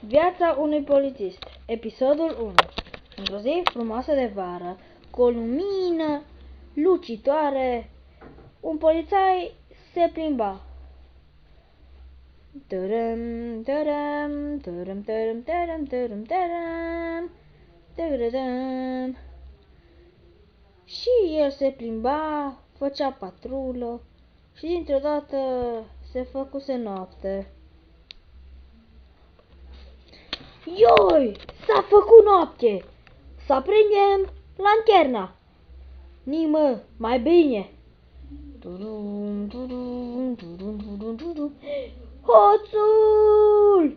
Viața unui polițist, episodul 1. Într-o zi frumoasă de vară, cu o lumină lucitoare, un polițai se plimba. Tărăm, tărăm, tărăm, tărăm, tărăm, tărăm, tărăm, tărăm. Și el se plimba, făcea patrulă și dintr-o dată se făcuse noapte. Ioi, s-a făcut noapte! Să aprindem lanterna! Nimă, mai bine! Hoțul!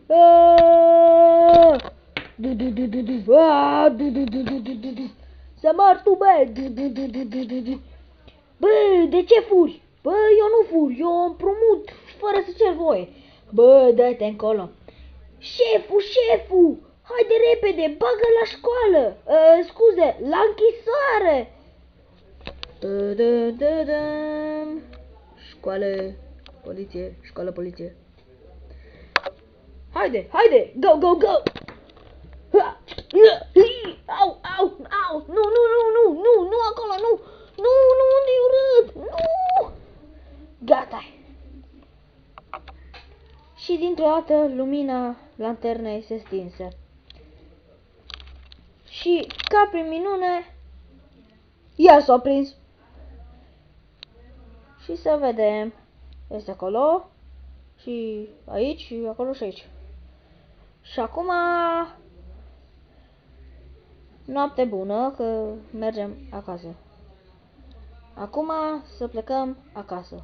Să mor tu, bă! Bă, de ce furi? Bă, eu nu fur, eu împrumut fără să cer voie. Bă, dă-te încolo! Șeful! Haide repede, bagă la școală! Scuze, la închisoare! Școală, poliție. Haide, go! Au! Nu acolo, nu, unde e urât, nu! Gata. Și dintr-o dată lumina lanternei se stinse. Și, ca prin minune, ea s-a prins. Și să vedem. Este acolo, și aici, și acolo, și aici. Și acum, noapte bună, că mergem acasă. Acum să plecăm acasă.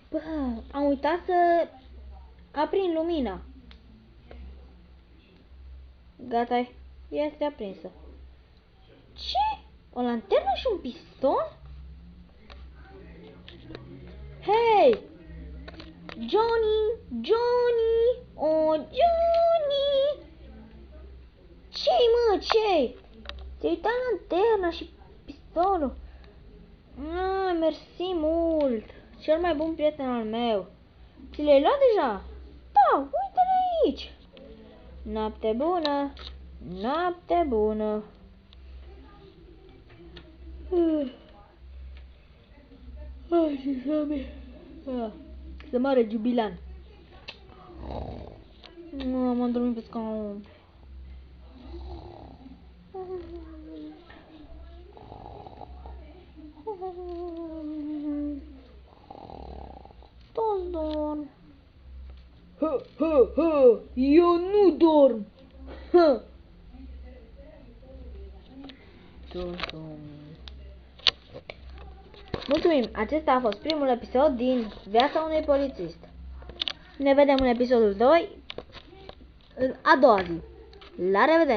Bă, am uitat să aprind lumina. Gata, este aprinsă. Ce? O lanternă și un piston? Hei! Johnny! Oh, Johnny! Ce-i, mă, ce-i? Ți-ai uitat lanterna și pistonul? Mersi mult! Cel mai bun prieten al meu. Ți le-ai luat deja? Da, uite-le aici. Noapte bună! Noapte bună! Ce foame! Să moară Jubilan! M-am îndormit pe scaun. Toți dorm. Eu nu dorm. Mulțumim! Acesta a fost primul episod din Viața unui polițist. Ne vedem în episodul 2 în a doua zi. La revedere!